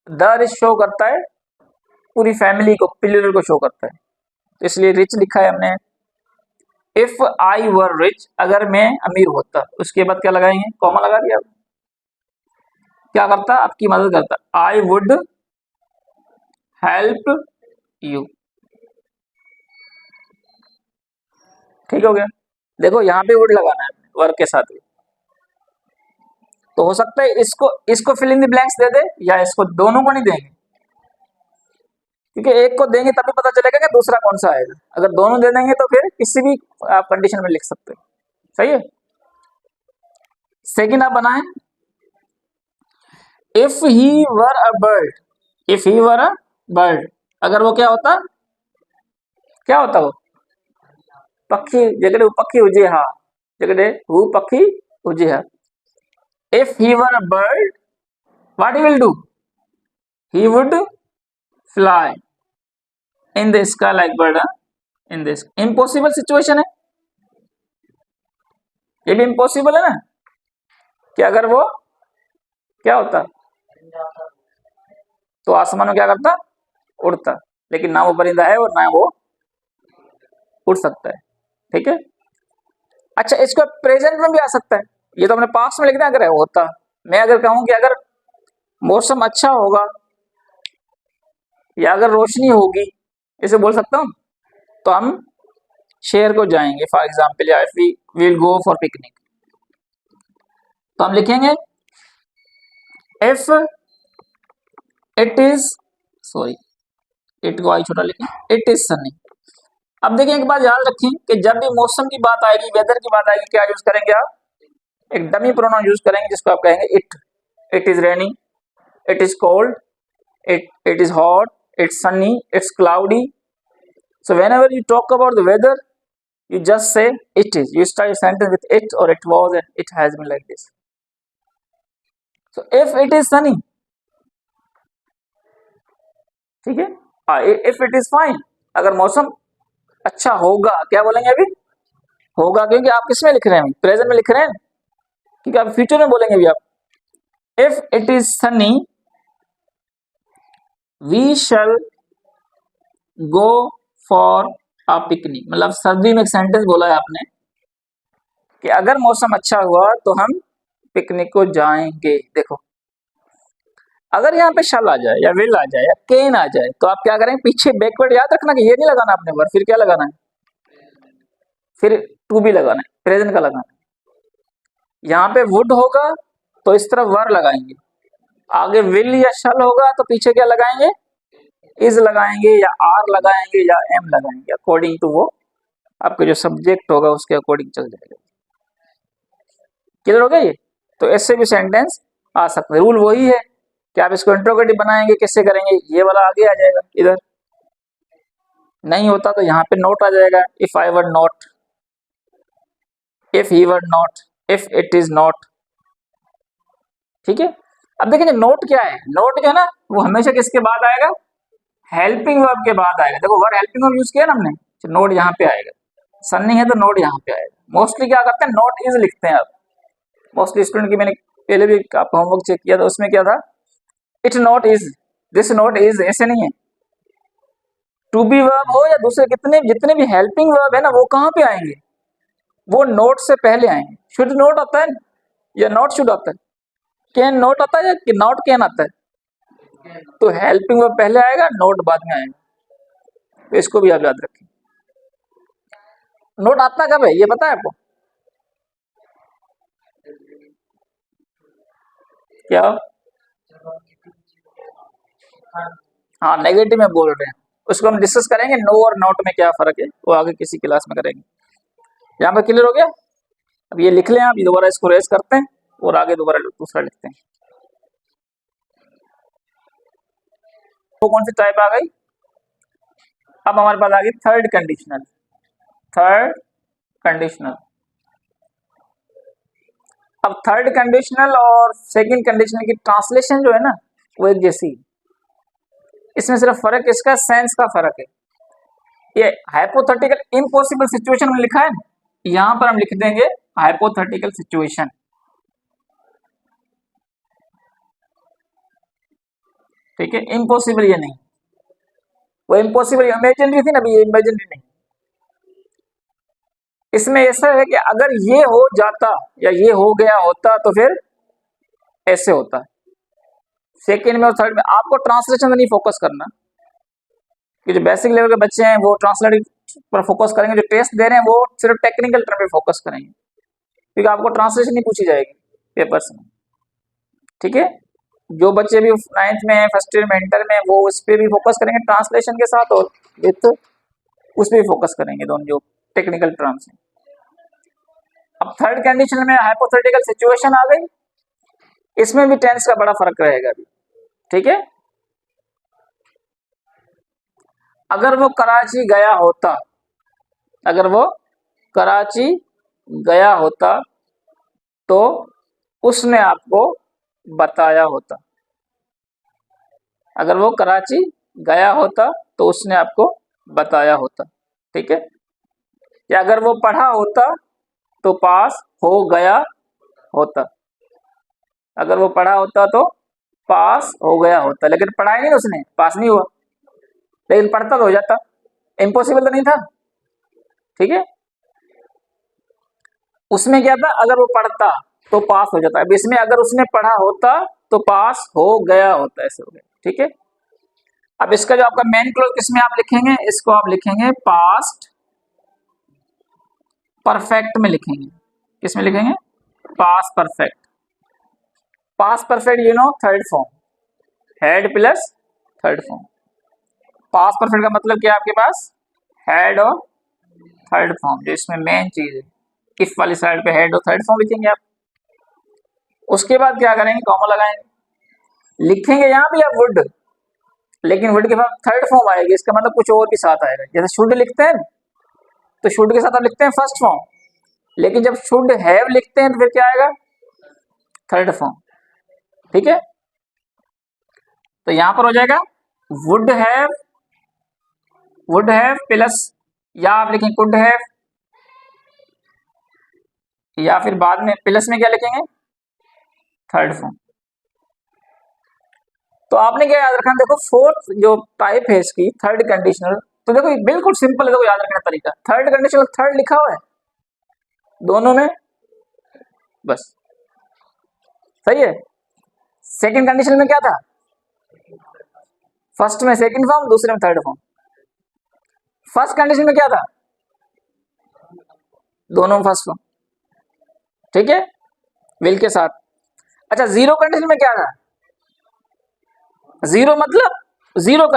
The rich show करता है पूरी फैमिली को, प्लूरल को शो करता है, तो इसलिए रिच लिखा है हमने। इफ आई वर रिच, अगर मैं अमीर होता, उसके बाद क्या लगाएंगे, कॉमा लगा दिया। क्या करता, आपकी मदद करता, आई वुड हेल्प यू। ठीक हो गया। देखो यहाँ पे वुड लगाना है वर्क के साथ ही, तो हो सकता है इसको फिल इन द ब्लैंक्स दे दे, या इसको, दोनों को नहीं देंगे, क्योंकि एक को देंगे तभी पता चलेगा कि दूसरा कौन सा आएगा। अगर दोनों दे देंगे तो फिर किसी भी आप कंडीशन में लिख सकते हो। सही है। सेकंड आप बनाए, if he were a bird, if he were a bird, अगर वो क्या होता, क्या होता वो, पक्षी, जगड़े वो पक्षी हुजे हा, जगड़े वो पक्षी हुजे हा। If he were a bird, what he will do, he would fly in the sky like bird. In this impossible situation है, ये भी इम्पॉसिबल है ना, कि अगर वो क्या होता, तो आसमान में क्या करता, उड़ता, लेकिन ना वो परिंदा है और ना वो उड़ सकता है। ठीक है। अच्छा, इसको प्रेजेंट में भी आ सकता है, ये तो हमने पास्ट में लिखना, अगर होता, मैं अगर कहूं कि अगर मौसम अच्छा होगा या अगर रोशनी होगी, इसे बोल सकता हूं, तो हम शहर को जाएंगे फॉर एग्जाम्पल, या if we will go for picnic, तो हम लिखेंगे if it is, sorry it को आई छोटा लिखें, इट इज सनी। अब देखिए एक बात याद रखें कि जब भी मौसम की बात आएगी, वेदर की बात आएगी, क्या यूज करेंगे आप, एक डमी प्रोनाउन यूज करेंगे जिसको आप कहेंगे it. It is raining, it is cold, it is hot, it's Sunny, it's cloudy. So whenever you talk about the weather, you just say it is. You start a sentence with it or it was and it has been like this. So if it is sunny, ठीक है, if it is fine, अगर मौसम अच्छा होगा, क्या बोलेंगे अभी, होगा, क्योंकि आप किस में लिख रहे हैं, प्रेजेंट में लिख रहे हैं, क्योंकि आप फ्यूचर में बोलेंगे अभी आप। If it is sunny we shall go for a picnic, मतलब सर्दी में एक सेंटेंस बोला है आपने कि अगर मौसम अच्छा हुआ तो हम पिकनिक को जाएंगे। देखो, अगर यहाँ पे शल आ जाए या विल आ जाए या केन आ जाए, तो आप क्या करेंगे, पीछे बैकवर्ड याद रखना कि ये नहीं लगाना अपने वर्ड, फिर क्या लगाना है, फिर टू बी लगाना है, प्रेजेंट का लगाना है। यहाँ पे वुड होगा तो इस तरफ वर लगाएंगे, आगे विल या शल होगा तो पीछे क्या लगाएंगे, इज लगाएंगे या आर लगाएंगे या एम लगाएंगे, अकॉर्डिंग टू वो आपके जो सब्जेक्ट होगा उसके अकॉर्डिंग चल जाएगा। क्लियर हो गया ये। तो ऐसे भी सेंटेंस आ सकते हैं, रूल वही है कि आप इसको इंट्रोगेटिव बनाएंगे, कैसे करेंगे, ये वाला आगे आ जाएगा, इधर नहीं होता तो यहाँ पे नोट आ जाएगा, if I were not, if he were not, if it is not. ठीक है। अब देखिए नोट क्या है, नोट जो है ना वो हमेशा किसके बाद आएगा, हेल्पिंग वर्ब के बाद आएगा। देखो वर्ड हेल्पिंग वर्ब यूज किया ना हमने, तो नोट यहाँ पे आएगा, सन्नी है तो नोट यहाँ पे आएगा। मोस्टली क्या करते हैं, नोट इज लिखते हैं आप, मोस्टली स्टूडेंट की मैंने पहले भी आपका होमवर्क चेक किया था, उसमें क्या था, it not is, this not is, ऐसे नहीं है। टू बी वर्ब हो या दूसरे कितने जितने भी हेल्पिंग वर्ब है ना, वो कहाँ पे आएंगे, वो नोट से पहले आएंगे। शुड नोट आता है या नॉट शुड आता है, कैन नोट आता है या नॉट कैन आता है, तो हेल्पिंग वर्ब पहले आएगा, नोट बाद में आएगा, तो इसको भी आप याद रखें। नोट आता कब है ये पता है आपको, क्या, हाँ नेगेटिव में बोल रहे हैं, उसको हम डिस्कस करेंगे, नो और नॉट में क्या फर्क है, वो आगे किसी क्लास में करेंगे। यहाँ पर क्लियर हो गया। अब ये लिख लें आप, दोबारा इसको रेस करते हैं और आगे दोबारा दूसरा लिखते हैं। तो कौन सी टाइप आ गई, अब हमारे पास आ गई थर्ड कंडीशनल। थर्ड कंडीशनल, अब थर्ड कंडीशनल और सेकंड कंडीशनल की ट्रांसलेशन जो है ना वो एक जैसी, इसमें सिर्फ फर्क इसका सेंस का फर्क है। ये हाइपोथेटिकल इम्पॉसिबल सिचुएशन में लिखा है, यहां पर हम लिख देंगे हाइपोथेटिकल सिचुएशन। ठीक है, इम्पॉसिबल ये नहीं, वो इम्पॉसिबल इमेजिनरी थी ना, अभी ये इमेजिनरी नहीं। इसमें ऐसा है कि अगर ये हो जाता या ये हो गया होता तो फिर ऐसे होता है। सेकेंड में और थर्ड में आपको ट्रांसलेशन में नहीं फोकस करना, कि जो बेसिक लेवल के बच्चे हैं वो ट्रांसलेटिव पर फोकस करेंगे, जो टेस्ट दे रहे हैं वो सिर्फ टेक्निकल टर्म पे फोकस करेंगे, क्योंकि आपको ट्रांसलेशन नहीं पूछी जाएगी पेपर्स में। ठीक है, जो बच्चे भी 9th में है, फर्स्ट ईयर में, इंटर में, वो उस पर भी फोकस करेंगे ट्रांसलेशन के साथ, और विथ उस पर भी फोकस करेंगे, दोनों जो टेक्निकल टर्म्स हैं। अब थर्ड कंडीशन में हाइपोथेटिकल सिचुएशन आ गई, इसमें भी टेंस का बड़ा फर्क रहेगा अभी। ठीक है, अगर वो कराची गया होता, अगर वो कराची गया होता तो उसने आपको बताया होता। अगर वो कराची गया होता तो उसने आपको बताया होता। ठीक है, या अगर वो पढ़ा होता तो पास हो गया होता। अगर वो पढ़ा होता तो पास हो गया होता, लेकिन पढ़ाई नहीं उसने, पास नहीं हुआ, लेकिन पढ़ता तो हो जाता, इम्पॉसिबल तो नहीं था। ठीक है, उसमें क्या था, अगर वो पढ़ता तो पास हो जाता। अब इसमें अगर उसने पढ़ा होता तो पास हो गया होता, ऐसे हो गया। ठीक है, अब इसका जो आपका मेन क्लॉज किसमें आप लिखेंगे, इसको आप लिखेंगे पास्ट परफेक्ट में लिखेंगे। किसमें लिखेंगे, past perfect. Past perfect you know third form, head plus third form. Past perfect का मतलब क्या है, आपके पास हेड और थर्ड फॉर्म, जो इसमें मेन चीज है। इफ वाली साइड पे हेड और थर्ड फॉर्म लिखेंगे आप। उसके बाद क्या करेंगे, कॉमा लगाएंगे, लिखेंगे यहाँ भी आप वुड, लेकिन वुड के बाद थर्ड फॉर्म आएगी, इसका मतलब कुछ और भी साथ आएगा। जैसे शुड लिखते हैं तो शुड के साथ आप लिखते हैं फर्स्ट फॉर्म, लेकिन जब शुड हैव लिखते हैं तो फिर क्या आएगा, थर्ड फॉर्म। ठीक है, तो यहां पर हो जाएगा वुड हैव प्लस, या आप लिखेंगे कुड हैव, या फिर बाद में प्लस में क्या लिखेंगे, थर्ड फॉर्म। तो आपने क्या याद रखना, देखो फोर्थ जो टाइप है इसकी थर्ड कंडीशनल, तो देखो ये बिल्कुल सिंपल है, देखो याद रखने का तरीका, थर्ड कंडीशनल थर्ड लिखा हुआ है दोनों में, बस सही है। सेकंड कंडीशन में क्या था, फर्स्ट में सेकंड फॉर्म, दूसरे में थर्ड फॉर्म। फर्स्ट कंडीशन में क्या था, दोनों में फर्स्ट फॉर्म। ठीक है, विल के साथ। अच्छा, जीरो कंडीशन में क्या था, जीरो मतलब जीरो